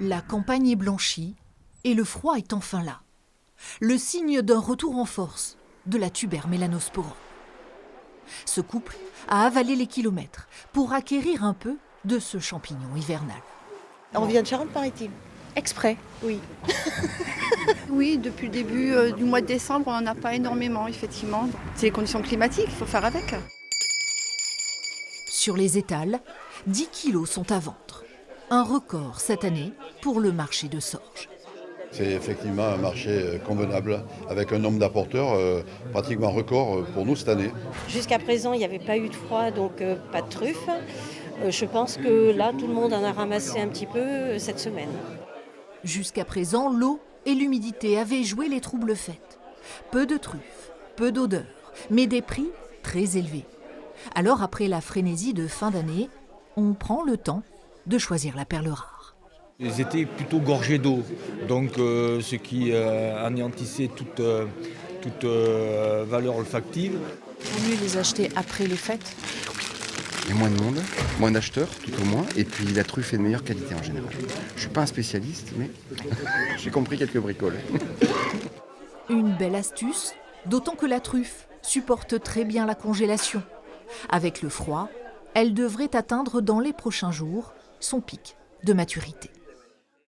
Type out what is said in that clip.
La campagne est blanchie et le froid est enfin là. Le signe d'un retour en force de la tuber melanosporum. Ce couple a avalé les kilomètres pour acquérir un peu de ce champignon hivernal. On vient de Charente-Maritime. Exprès. Oui. Oui, depuis le début du mois de décembre, on n'en a pas énormément, effectivement. C'est les conditions climatiques, il faut faire avec. Sur les étals, 10 kilos sont à vendre. Un record cette année pour le marché de Sorges. C'est effectivement un marché convenable, avec un nombre d'apporteurs pratiquement record pour nous cette année. Jusqu'à présent, il n'y avait pas eu de froid, donc pas de truffes. Je pense que là, tout le monde en a ramassé un petit peu cette semaine. Jusqu'à présent, l'eau et l'humidité avaient joué les troubles faits. Peu de truffes, peu d'odeur, mais des prix très élevés. Alors, après la frénésie de fin d'année, on prend le temps de choisir la perle rare. Ils étaient plutôt gorgés d'eau, donc ce qui anéantissait toute valeur olfactive. Vaut mieux les acheter après les fêtes. Il y a moins de monde, moins d'acheteurs tout au moins, et puis la truffe est de meilleure qualité en général. Je ne suis pas un spécialiste, mais j'ai compris quelques bricoles. Une belle astuce, d'autant que la truffe supporte très bien la congélation. Avec le froid, elle devrait atteindre dans les prochains jours son pic de maturité.